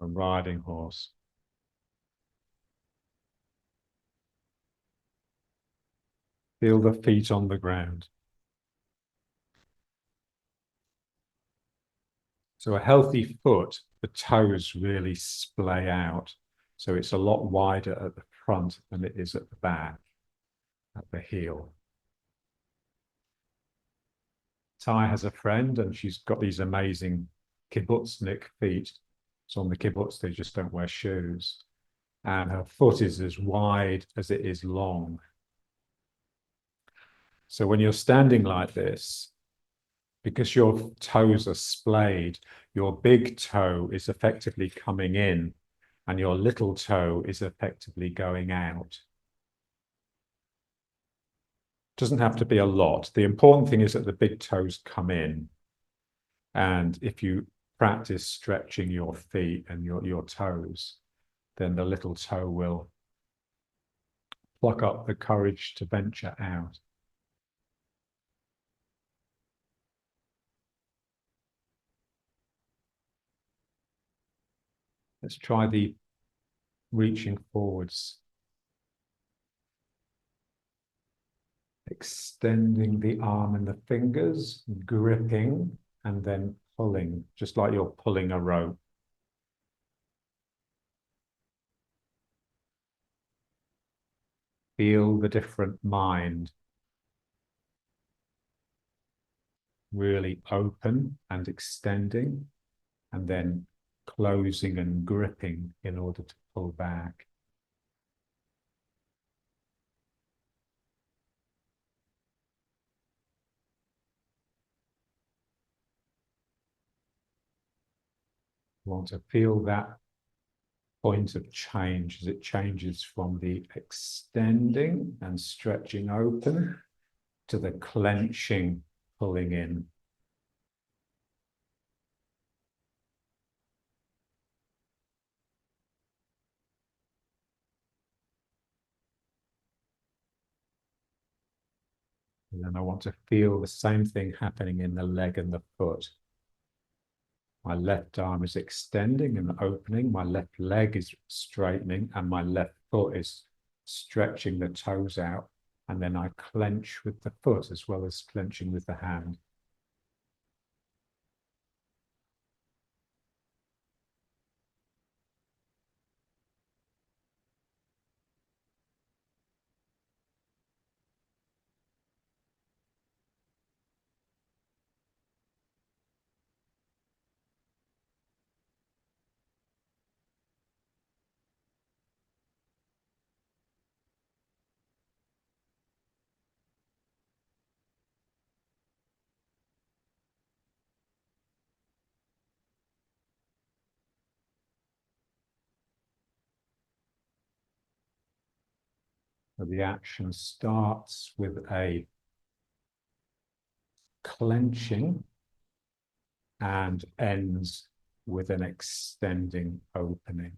a riding horse. Feel the feet on the ground. So a healthy foot, the toes really splay out. So it's a lot wider at the front than it is at the back, at the heel. Ty has a friend and she's got these amazing kibbutznik feet. So on the kibbutz, they just don't wear shoes. And her foot is as wide as it is long. So when you're standing like this, because your toes are splayed, your big toe is effectively coming in and your little toe is effectively going out. Doesn't have to be a lot. The important thing is that the big toes come in. And if you practice stretching your feet and your toes, then the little toe will pluck up the courage to venture out. Let's try the reaching forwards, extending the arm and the fingers, gripping, and then pulling, just like you're pulling a rope. Feel the different mind, really open and extending, and then closing and gripping in order to pull back. Want to feel that point of change as it changes from the extending and stretching open to the clenching, pulling in. And then I want to feel the same thing happening in the leg and the foot. My left arm is extending and opening, my left leg is straightening, and my left foot is stretching the toes out. And then I clench with the foot as well as clenching with the hand. So the action starts with a clenching and ends with an extending opening.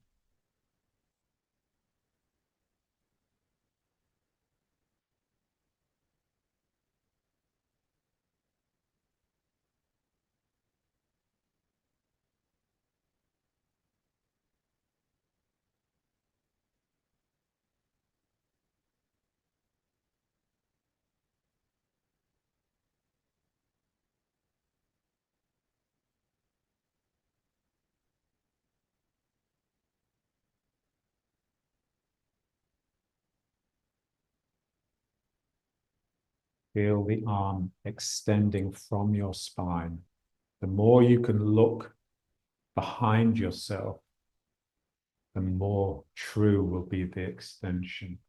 Feel the arm extending from your spine. The more you can look behind yourself, the more true will be the extension.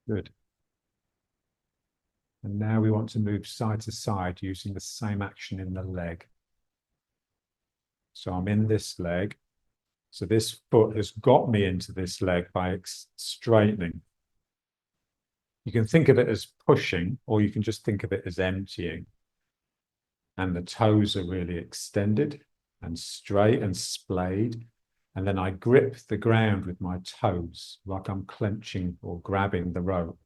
Good. And now we want to move side to side using the same action in the leg. So I'm in this leg. So this foot has got me into this leg by straightening. You can think of it as pushing, or you can just think of it as emptying. And the toes are really extended and straight and splayed. And then I grip the ground with my toes like I'm clenching or grabbing the rope.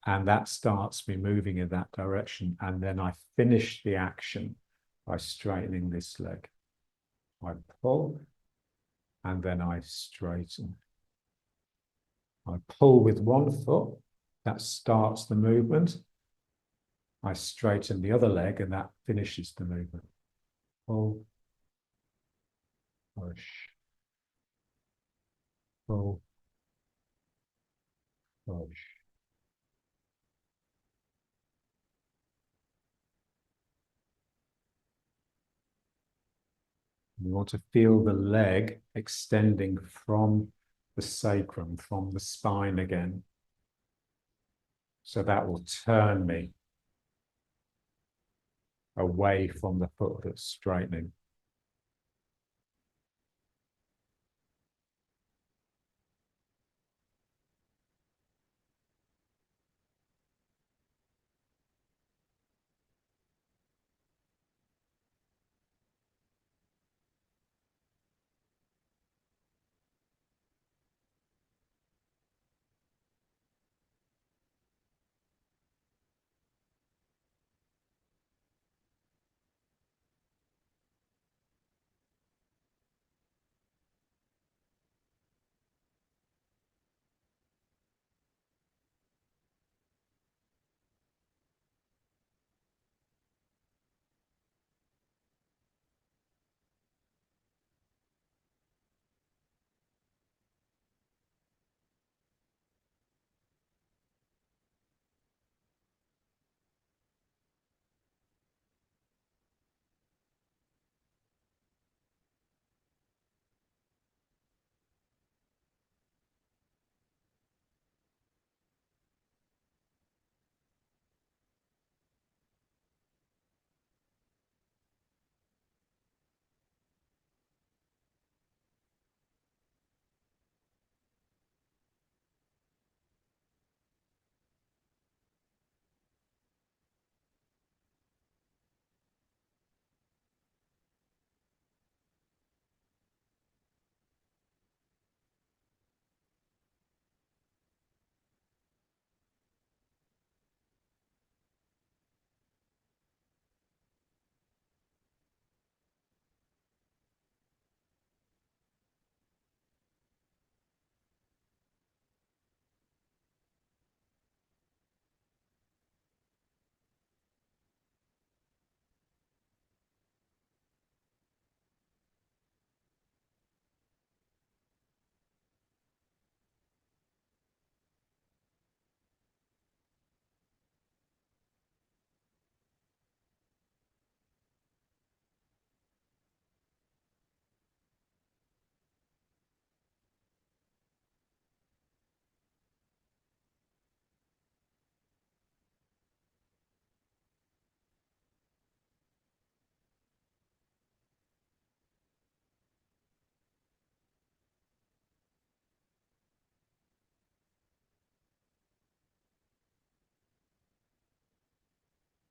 And that starts me moving in that direction. And then I finish the action by straightening this leg. I pull, and then I straighten. I pull with one foot, that starts the movement. I straighten the other leg, and that finishes the movement. Pull, push, pull, push. You want to feel the leg extending from the sacrum, from the spine again. So that will turn me away from the foot that's straightening.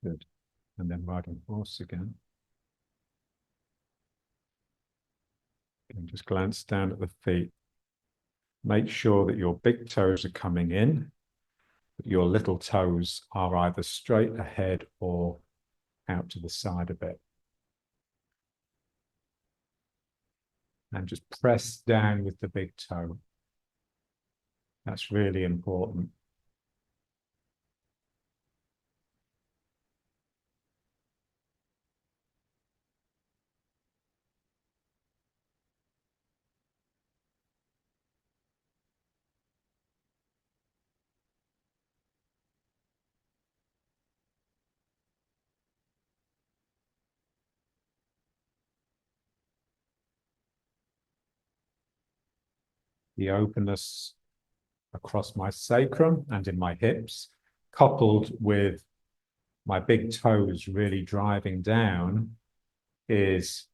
Good. And then riding horse again. And just glance down at the feet. Make sure that your big toes are coming in, but your little toes are either straight ahead or out to the side a bit. And just press down with the big toe. That's really important. The openness across my sacrum and in my hips coupled with my big toes really driving down, is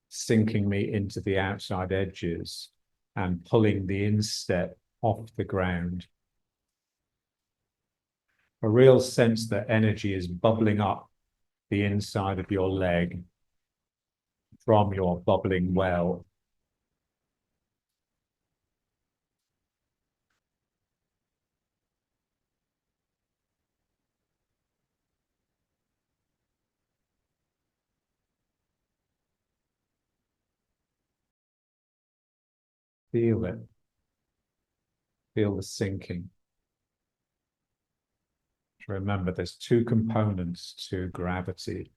sinking me into the outside edges and pulling the instep off the ground. A real sense that energy is bubbling up the inside of your leg from your bubbling well. Feel it. Feel the sinking. Remember, there's two components to gravity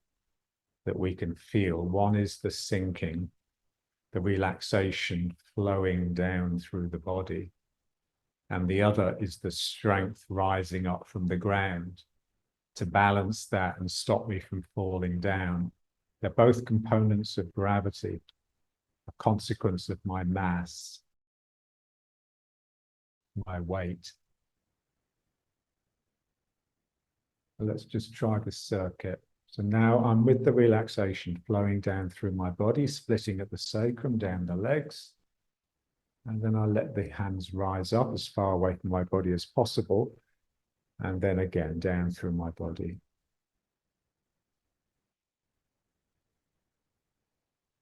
that we can feel. One is the sinking, the relaxation flowing down through the body. And the other is the strength rising up from the ground to balance that and stop me from falling down. They're both components of gravity, a consequence of my mass, my weight. Let's just try this circuit. So now I'm with the relaxation flowing down through my body, splitting at the sacrum, down the legs. And then I let the hands rise up as far away from my body as possible. And then again, down through my body.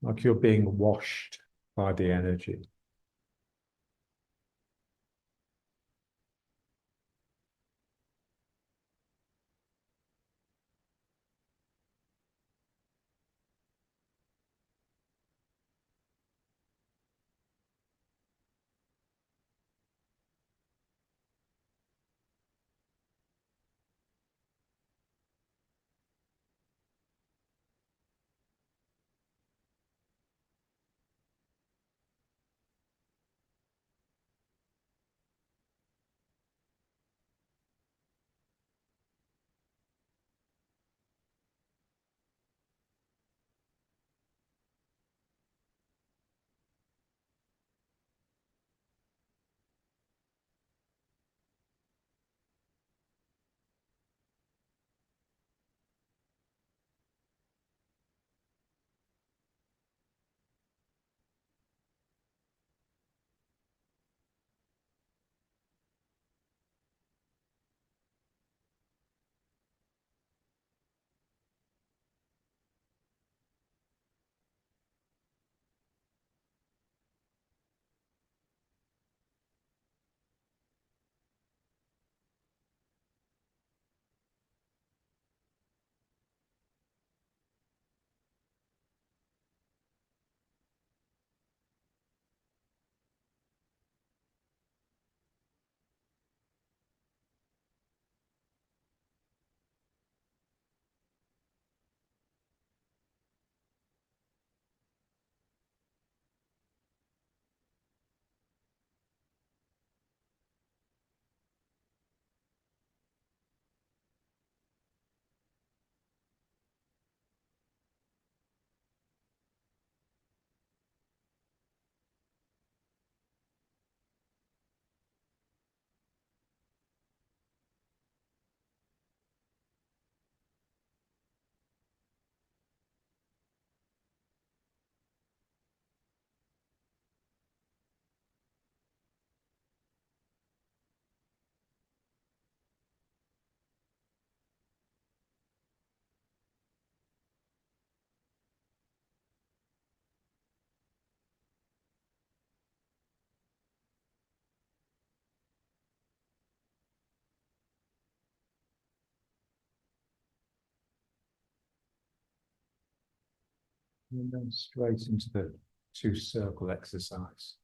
Like you're being washed by the energy. And then straight into the two-circle exercise.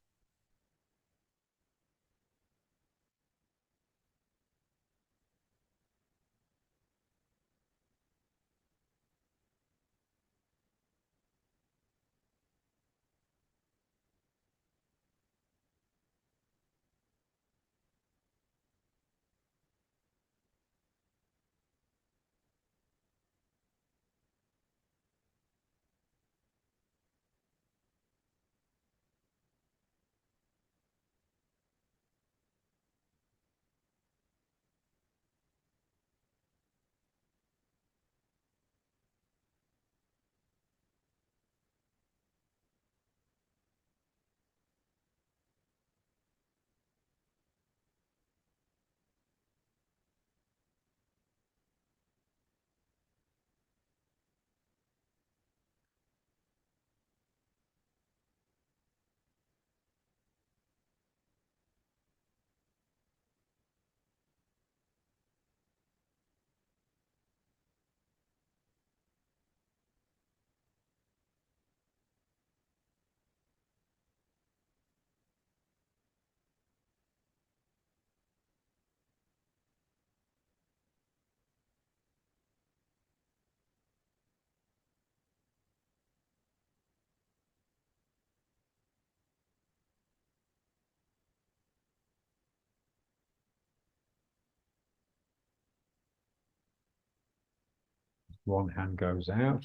One hand goes out,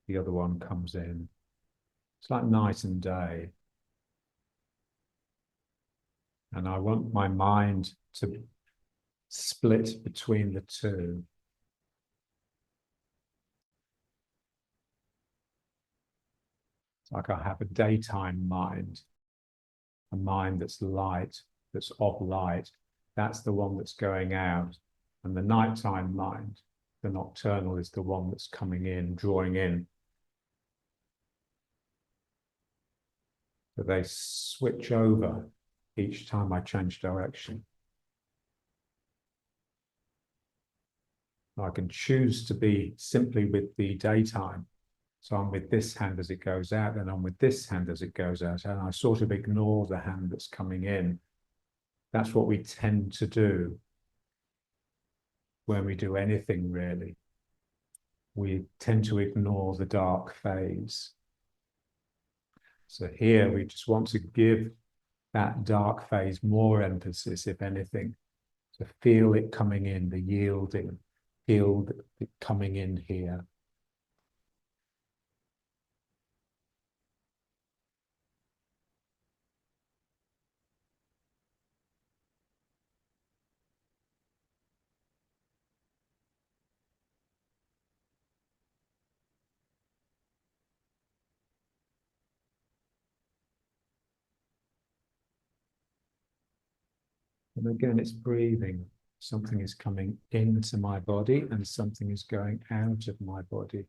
the other one comes in. It's like night and day. And I want my mind to split between the two. It's like I have a daytime mind, a mind that's light, that's of light. That's the one that's going out. And the nighttime mind, the nocturnal, is the one that's coming in, drawing in. So they switch over each time I change direction. I can choose to be simply with the daytime. So I'm with this hand as it goes out, and I'm with this hand as it goes out, and I sort of ignore the hand that's coming in. That's what we tend to do when we do anything, really. We tend to ignore the dark phase. So here we just want to give that dark phase more emphasis, if anything, to feel it coming in, the yielding, feel it coming in here. And again, it's breathing. Something is coming into my body and something is going out of my body.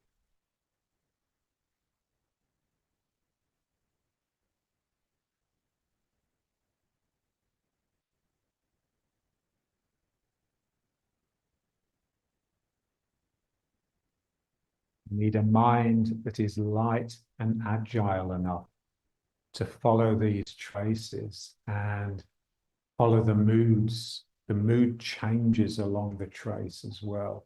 I need a mind that is light and agile enough to follow these traces and follow the moods. The mood changes along the trace as well.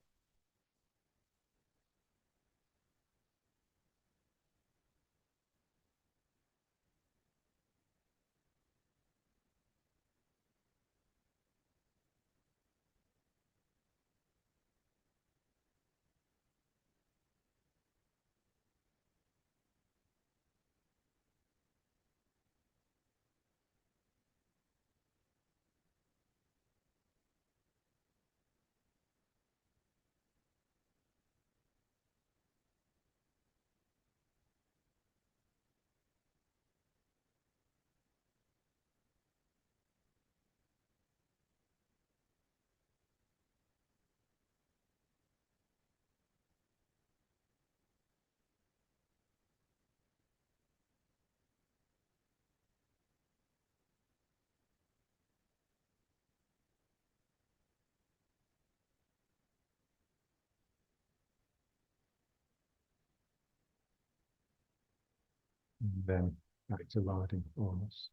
And then back to riding force.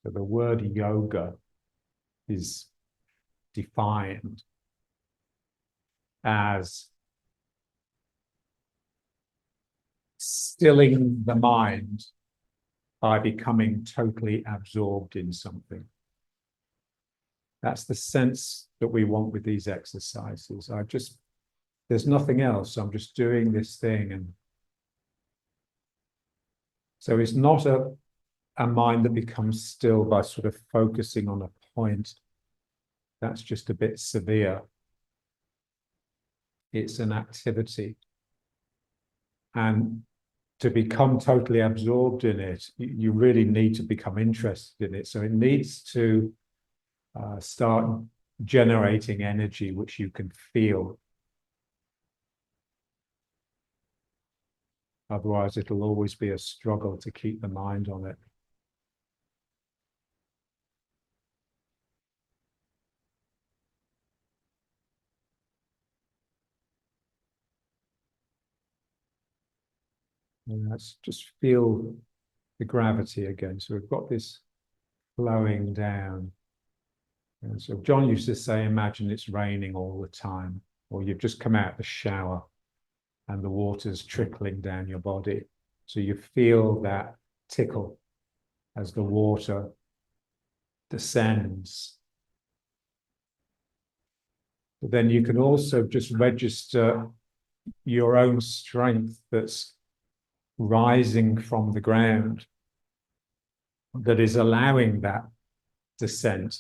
So the word yoga is defined as stilling the mind by becoming totally absorbed in something. That's the sense that we want with these exercises. There's nothing else. I'm just doing this thing. And so it's not a mind that becomes still by sort of focusing on a point. That's just a bit severe. It's an activity. And to become totally absorbed in it, you really need to become interested in it. So it needs to start generating energy which you can feel. Otherwise, it'll always be a struggle to keep the mind on it. And let's just feel the gravity again. So we've got this flowing down. And so John used to say, imagine it's raining all the time, or you've just come out of the shower and the water's trickling down your body. So you feel that tickle as the water descends. But then you can also just register your own strength that's rising from the ground, that is allowing that descent.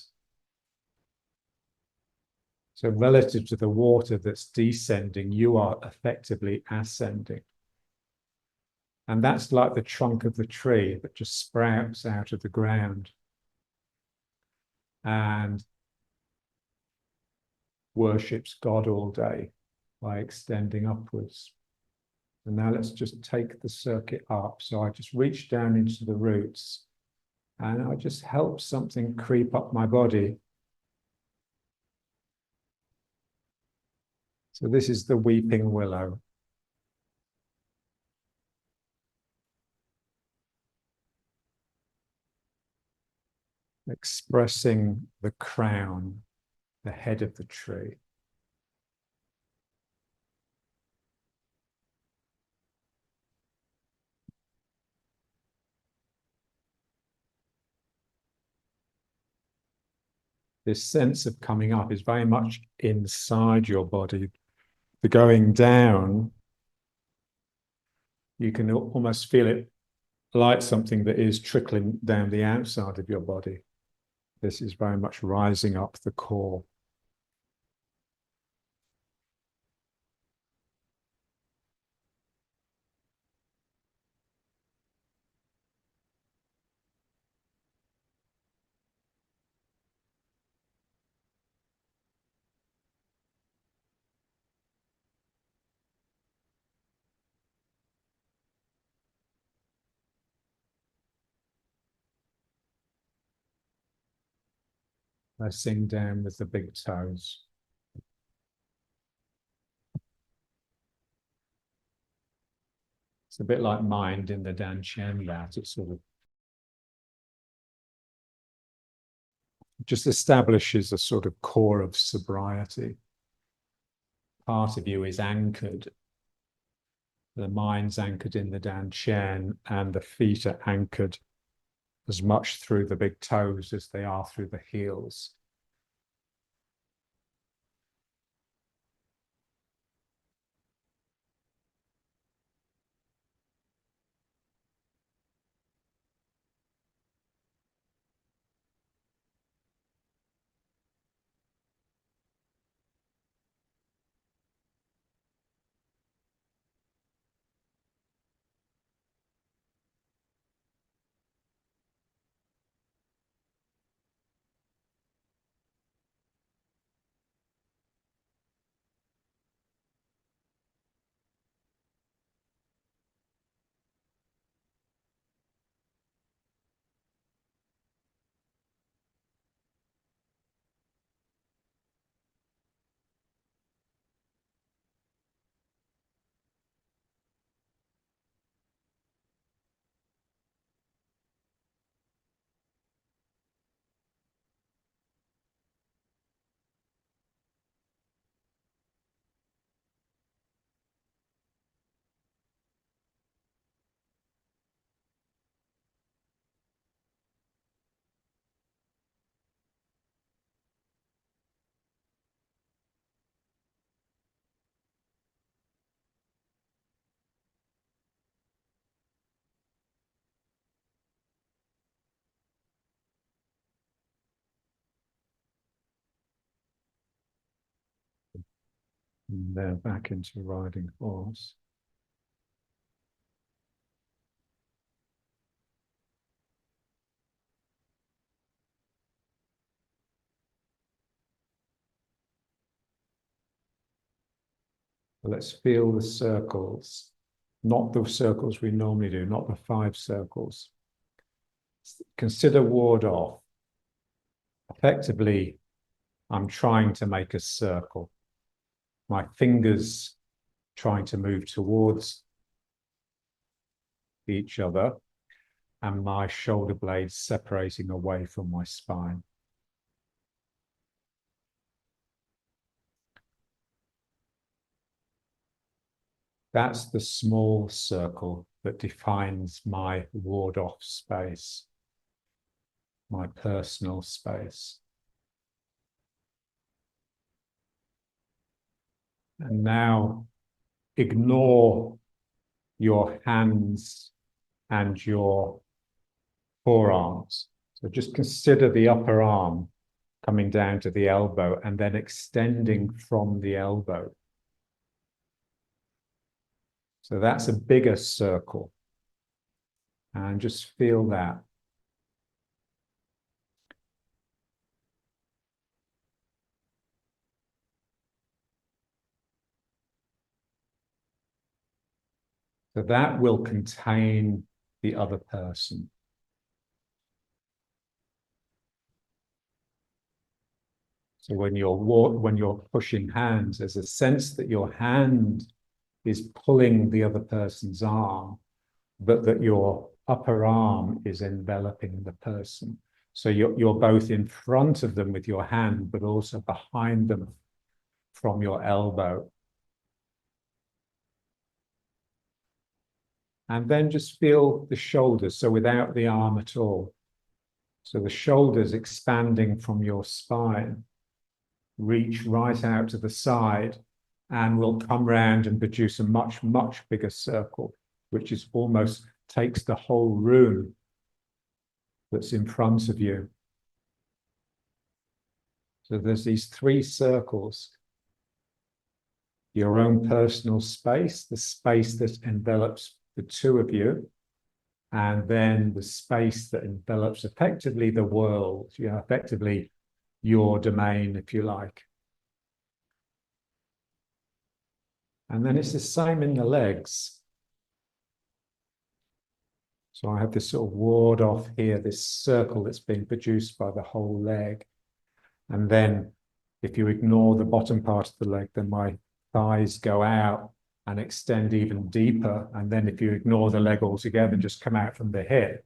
So relative to the water that's descending, you are effectively ascending. And that's like the trunk of the tree that just sprouts out of the ground and worships God all day by extending upwards. And now let's just take the circuit up. So I just reach down into the roots and I just help something creep up my body. So this is the weeping willow. Expressing the crown, the head of the tree. This sense of coming up is very much inside your body. The going down, you can almost feel it like something that is trickling down the outside of your body. This is very much rising up the core. Pressing down with the big toes. It's a bit like mind in the Dan Chen that it sort of just establishes a sort of core of sobriety. Part of you is anchored. The mind's anchored in the Dan Chen and the feet are anchored as much through the big toes as they are through the heels. And they're back into riding horse. Let's feel the circles, not the circles we normally do, not the 5 circles. Consider ward off. Effectively, I'm trying to make a circle. My fingers trying to move towards each other. and my shoulder blades separating away from my spine. That's the small circle that defines my ward-off space, my personal space. And now ignore your hands and your forearms. So just consider the upper arm coming down to the elbow and then extending from the elbow. So that's a bigger circle. And just feel that. So that will contain the other person. So when you're pushing hands, there's a sense that your hand is pulling the other person's arm, but that your upper arm is enveloping the person. So you're both in front of them with your hand, but also behind them from your elbow. And then just feel the shoulders, so without the arm at all. So the shoulders expanding from your spine, reach right out to the side, and will come round and produce a much, much bigger circle, which is almost takes the whole room that's in front of you. So there's these three circles: your own personal space, the space that envelops the two of you, and then the space that envelops effectively the world, effectively your domain, if you like. And then it's the same in the legs. So I have this sort of ward off here, this circle that's being produced by the whole leg. And then if you ignore the bottom part of the leg, then my thighs go out and extend even deeper. And then if you ignore the leg altogether, just come out from the hip.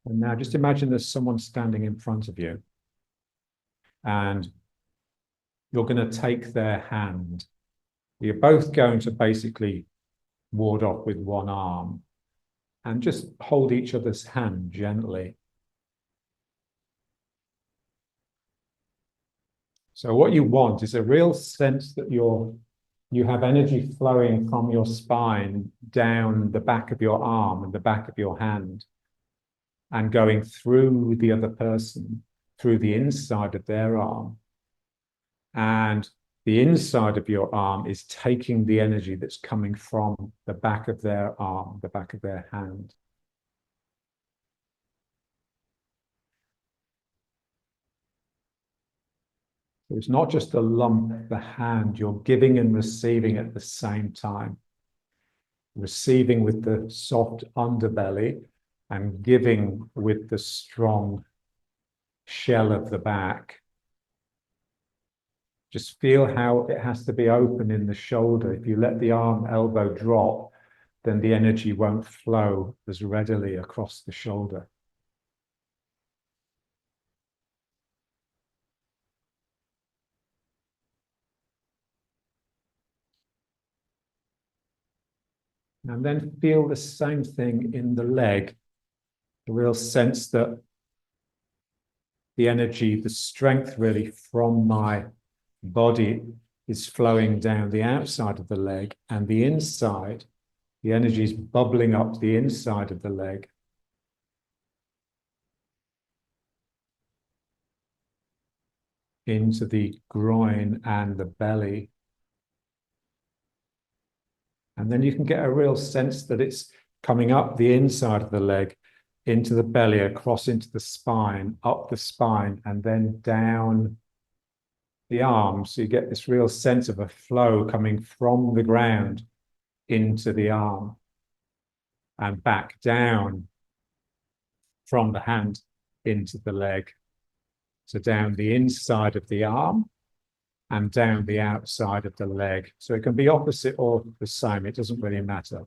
And now just imagine there's someone standing in front of you, and you're going to take their hand. You're both going to basically ward off with one arm and just hold each other's hand gently. So what you want is a real sense that you have energy flowing from your spine down the back of your arm and the back of your hand, and going through the other person, through the inside of their arm. And the inside of your arm is taking the energy that's coming from the back of their arm, the back of their hand. So it's not just a lump, the hand, you're giving and receiving at the same time. Receiving with the soft underbelly and giving with the strong shell of the back. Just feel how it has to be open in the shoulder. If you let the arm elbow drop, then the energy won't flow as readily across the shoulder. And then feel the same thing in the leg, the real sense that the energy, the strength really from my body is flowing down the outside of the leg, and the inside, the energy is bubbling up the inside of the leg. into the groin and the belly. And then you can get a real sense that it's coming up the inside of the leg, into the belly, across into the spine, up the spine, and then down the arms. So you get this real sense of a flow coming from the ground into the arm and back down from the hand into the leg. So down the inside of the arm and down the outside of the leg. So it can be opposite or the same. It doesn't really matter.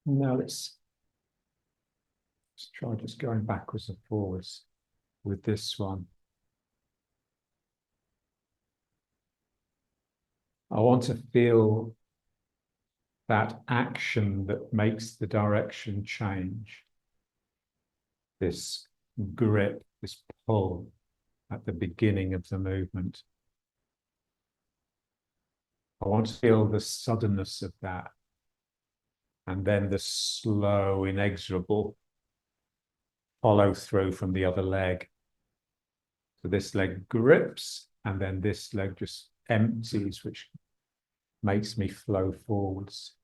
Now let's try just going backwards and forwards with this one. I want to feel that action that makes the direction change. This grip, this pull at the beginning of the movement. I want to feel the suddenness of that, and then the slow, inexorable follow through from the other leg. So this leg grips, and then this leg just empties, which makes me flow forwards.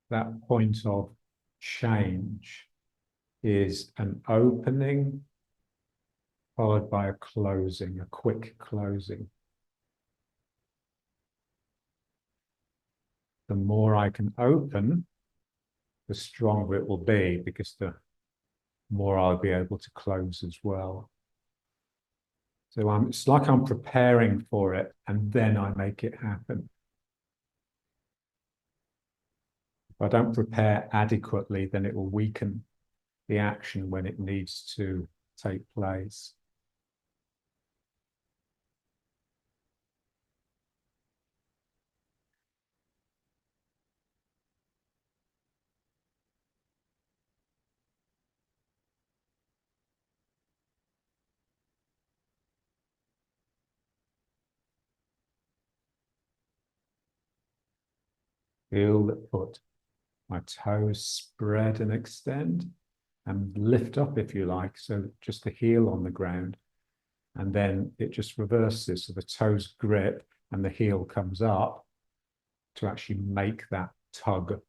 That point of change is an opening followed by a closing, a quick closing. The more I can open, the stronger it will be, because the more I'll be able to close as well. So it's like I'm preparing for it, and then I make it happen. If I don't prepare adequately, then it will weaken the action when it needs to take place. Feel the foot, my toes spread and extend, and lift up if you like, so just the heel on the ground, and then it just reverses, so the toes grip and the heel comes up to actually make that tug.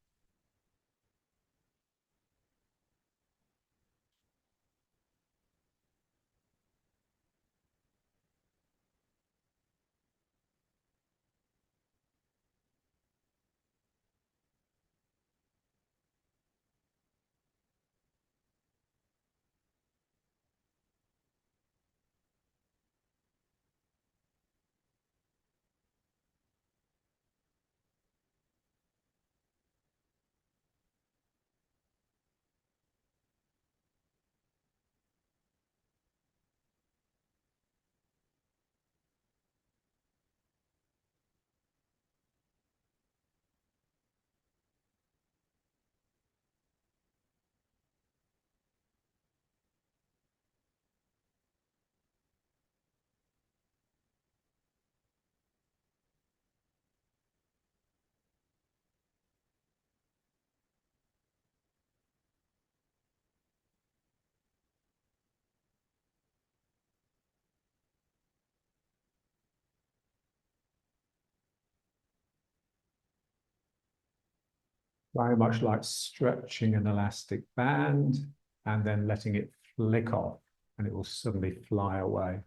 Very much like stretching an elastic band and then letting it flick off, and it will suddenly fly away.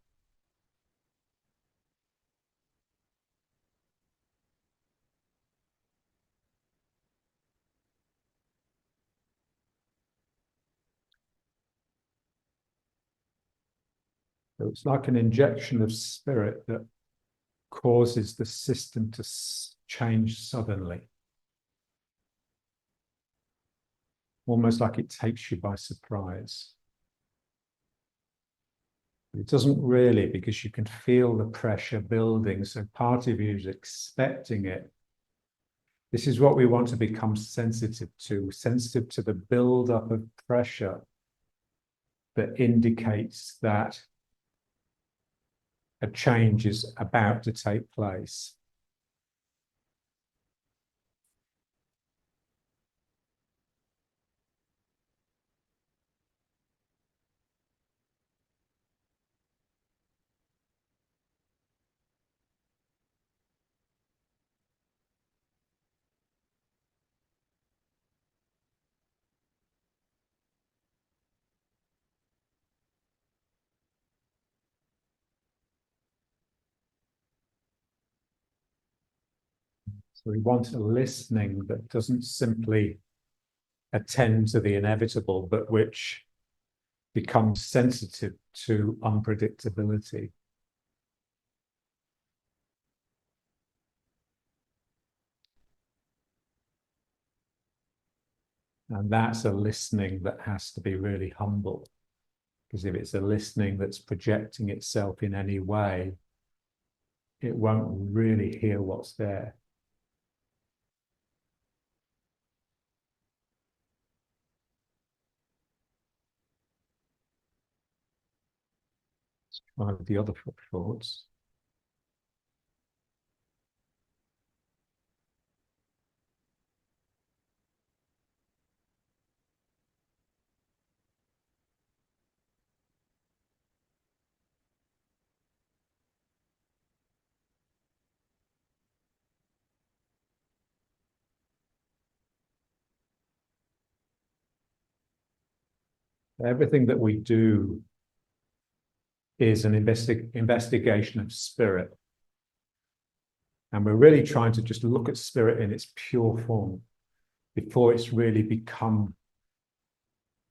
So it's like an injection of spirit that causes the system to change suddenly. Almost like it takes you by surprise. It doesn't really, because you can feel the pressure building. So part of you is expecting it. This is what we want to become sensitive to the build-up of pressure that indicates that a change is about to take place. So we want a listening that doesn't simply attend to the inevitable, but which becomes sensitive to unpredictability. And that's a listening that has to be really humble. Because if it's a listening that's projecting itself in any way, it won't really hear what's there. Let's try with the other thoughts. Everything that we do is an investigation of spirit. And we're really trying to just look at spirit in its pure form before it's really become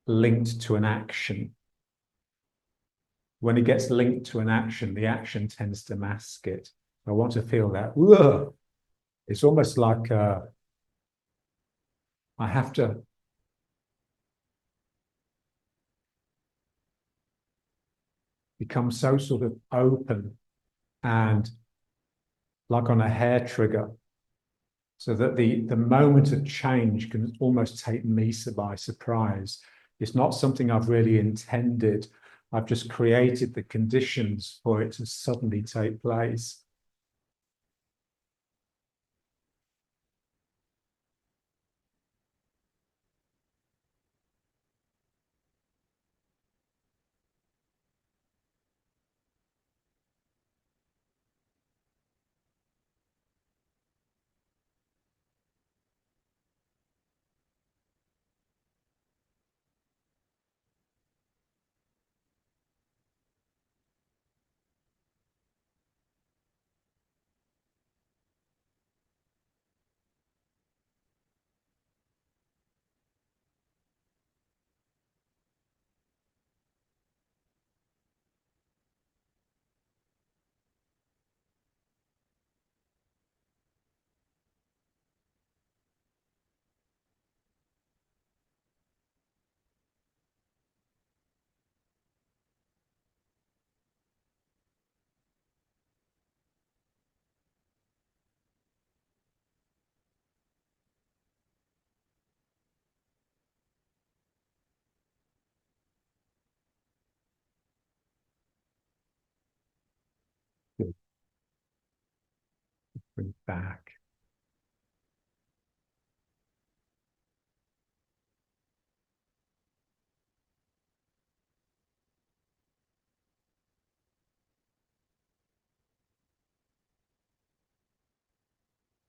linked to an action. When it gets linked to an action, the action tends to mask it. I want to feel that. Ugh. It's almost like I have to become so sort of open and like on a hair trigger, so that the moment of change can almost take me by surprise. It's not something I've really intended. I've just created the conditions for it to suddenly take place. Bring back.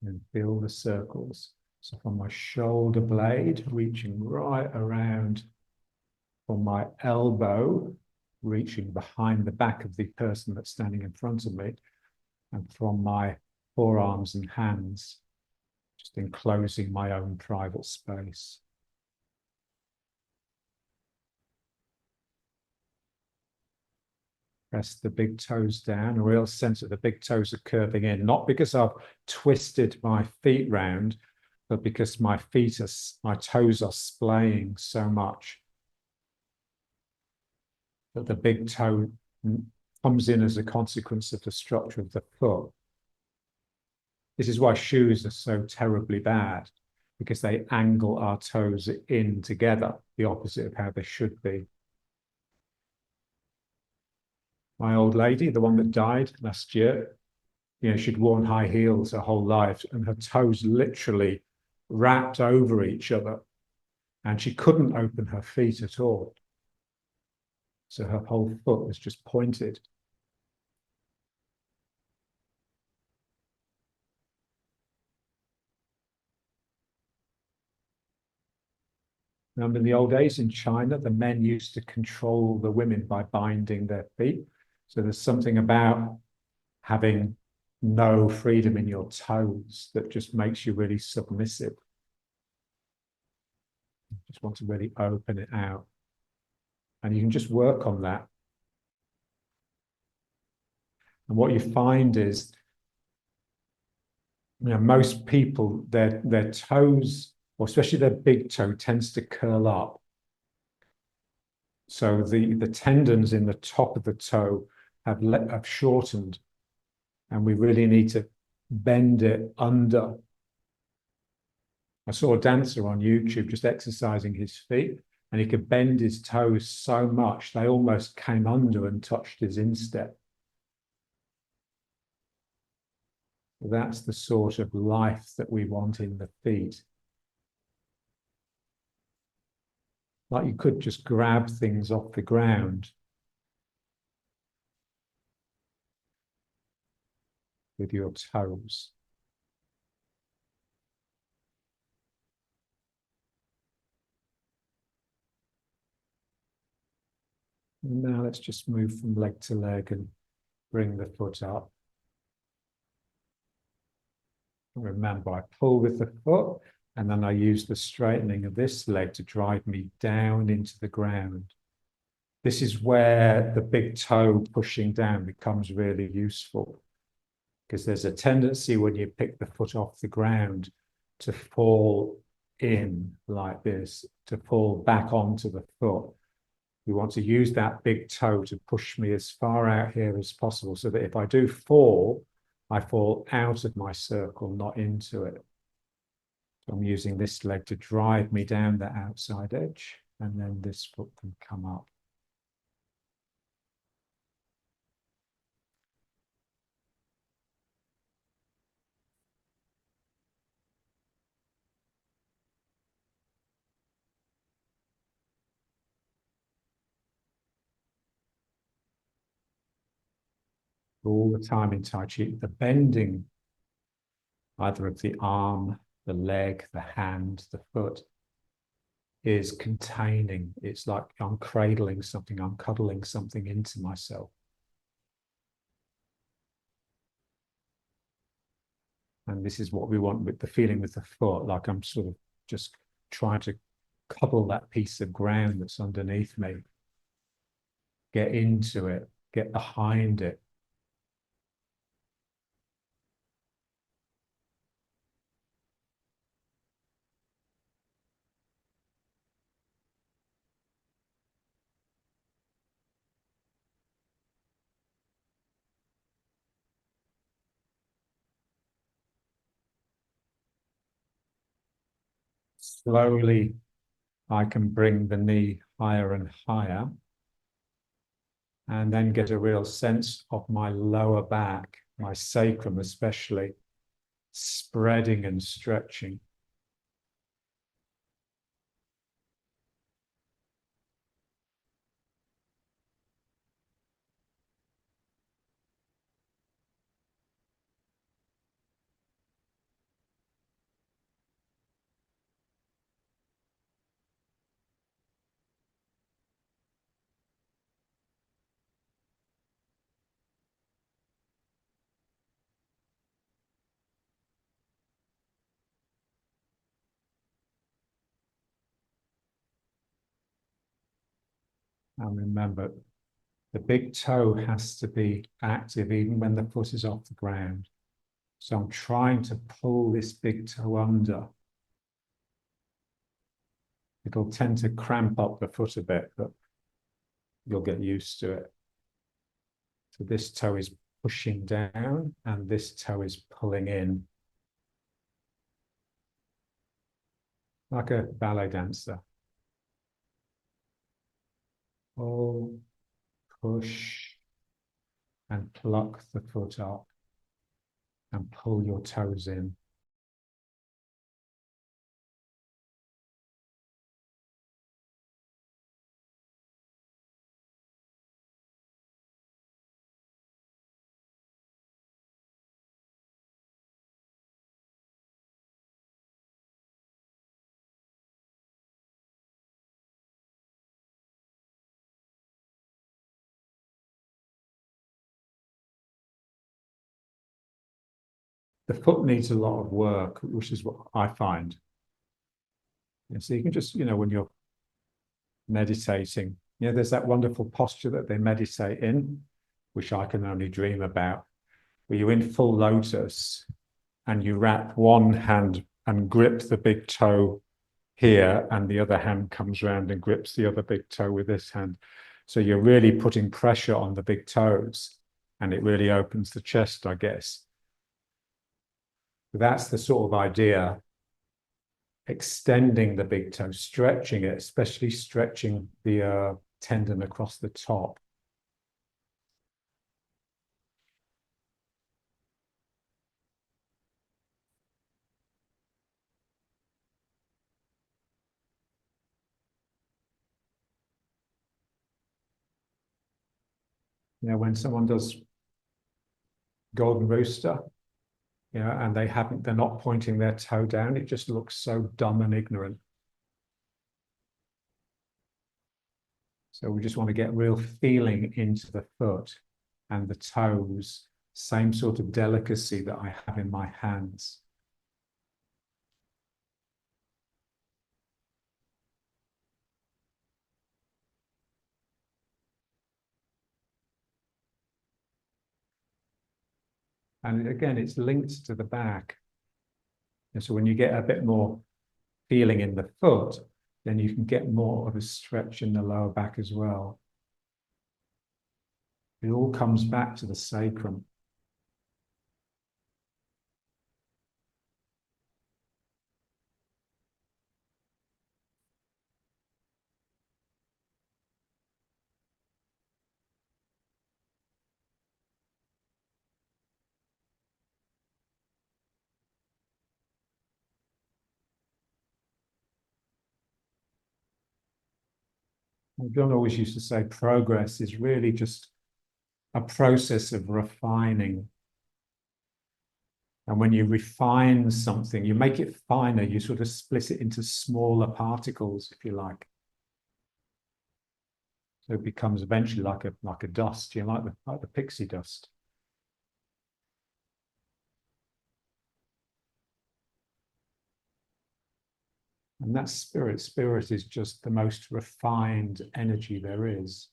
And feel the circles. So from my shoulder blade, reaching right around, from my elbow, reaching behind the back of the person that's standing in front of me, and from my forearms and hands, just enclosing my own private space. Press the big toes down, a real sense that the big toes are curving in, not because I've twisted my feet round, but because my toes are splaying so much that the big toe comes in as a consequence of the structure of the foot. This is why shoes are so terribly bad, because they angle our toes in together, the opposite of how they should be. My old lady, the one that died last year, she'd worn high heels her whole life, and her toes literally wrapped over each other, and she couldn't open her feet at all. So her whole foot was just pointed. Remember in the old days in China, the men used to control the women by binding their feet. So there's something about having no freedom in your toes that just makes you really submissive. You just want to really open it out. And you can just work on that. And what you find is, most people, their toes, or especially their big toe, tends to curl up. So the tendons in the top of the toe have shortened, and we really need to bend it under. I saw a dancer on YouTube just exercising his feet, and he could bend his toes so much they almost came under and touched his instep. That's the sort of life that we want in the feet. Like you could just grab things off the ground with your toes. And now let's just move from leg to leg and bring the foot up. Remember, I pull with the foot, and then I use the straightening of this leg to drive me down into the ground. This is where the big toe pushing down becomes really useful, because there's a tendency when you pick the foot off the ground to fall in like this, to fall back onto the foot. We want to use that big toe to push me as far out here as possible, so that if I do fall, I fall out of my circle, not into it. So I'm using this leg to drive me down the outside edge, and then this foot can come up. All the time in Tai Chi, the bending, either of the arm, the leg, the hand, the foot, is containing. It's like I'm cradling something, I'm cuddling something into myself. And this is what we want with the feeling with the foot, like I'm sort of just trying to cuddle that piece of ground that's underneath me, get into it, get behind it. Slowly, I can bring the knee higher and higher, and then get a real sense of my lower back, my sacrum especially, spreading and stretching. And remember, The big toe has to be active even when the foot is off the ground. So I'm trying to pull this big toe under. It'll tend to cramp up the foot a bit, but you'll get used to it. So this toe is pushing down and this toe is pulling in. Like a ballet dancer. Pull, push, and pluck the foot up and pull your toes in. The foot needs a lot of work, which is what I find. And so you can just, when you're meditating, there's that wonderful posture that they meditate in, which I can only dream about, where you're in full lotus and you wrap one hand and grip the big toe here, and the other hand comes around and grips the other big toe with this hand. So you're really putting pressure on the big toes, and it really opens the chest, I guess. That's the sort of idea. Extending the big toe, stretching it, especially stretching the tendon across the top. When someone does golden rooster, and they're not pointing their toe down, it just looks so dumb and ignorant. So we just want to get real feeling into the foot and the toes, same sort of delicacy that I have in my hands. And again, it's linked to the back. And so when you get a bit more feeling in the foot, then you can get more of a stretch in the lower back as well. It all comes back to the sacrum. John always used to say progress is really just a process of refining. And when you refine something, you make it finer, you sort of split it into smaller particles, if you like. So it becomes eventually like a dust, like the pixie dust. And that's spirit. Spirit is just the most refined energy there is.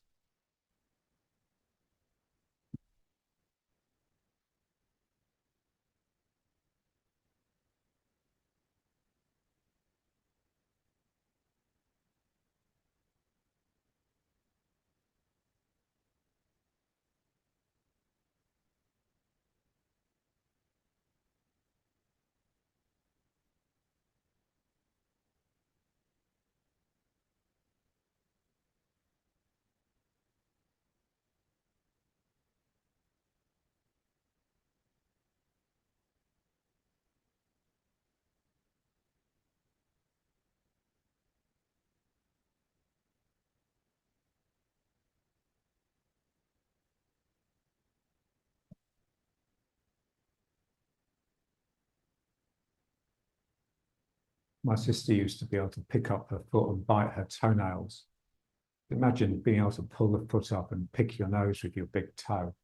My sister used to be able to pick up her foot and bite her toenails. Imagine being able to pull the foot up and pick your nose with your big toe.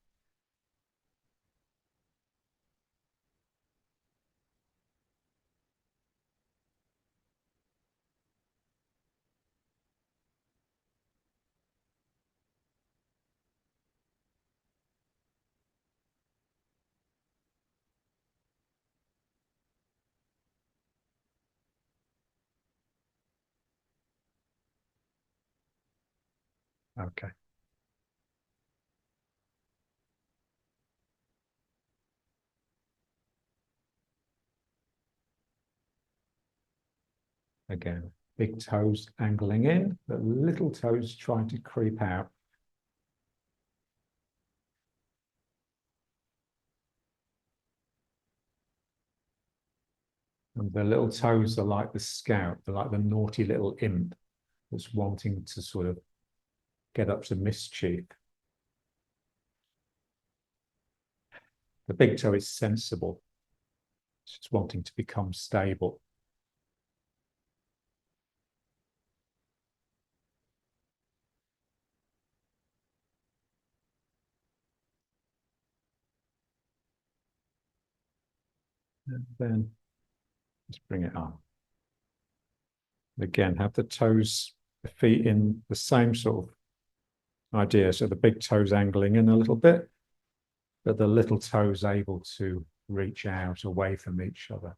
Okay. Again, big toes angling in, the little toes trying to creep out. And the little toes are like the scout, they're like the naughty little imp that's wanting to sort of get up to mischief. The big toe is sensible. It's just wanting to become stable. And then just bring it up. Again, have the toes, the feet in the same sort of idea. So the big toes angling in a little bit, but the little toes able to reach out away from each other.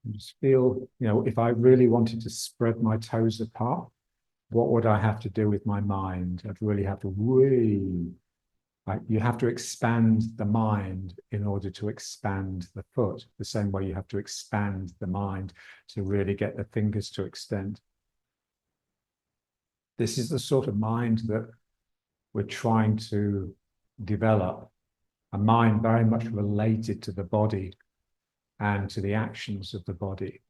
And just feel, if I really wanted to spread my toes apart, what would I have to do with my mind? I'd really have to you have to expand the mind in order to expand the foot, the same way you have to expand the mind to really get the fingers to extend. This is the sort of mind that we're trying to develop, a mind very much related to the body and to the actions of the body.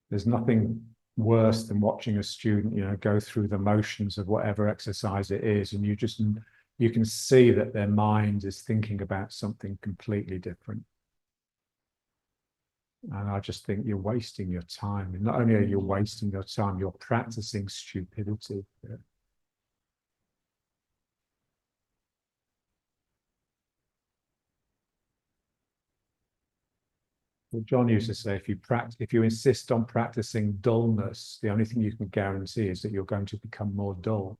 There's nothing worse than watching a student, go through the motions of whatever exercise it is, and you can see that their mind is thinking about something completely different. And I just think you're wasting your time. And not only are you wasting your time, you're practicing stupidity. Well, John used to say, if you insist on practicing dullness, the only thing you can guarantee is that you're going to become more dull.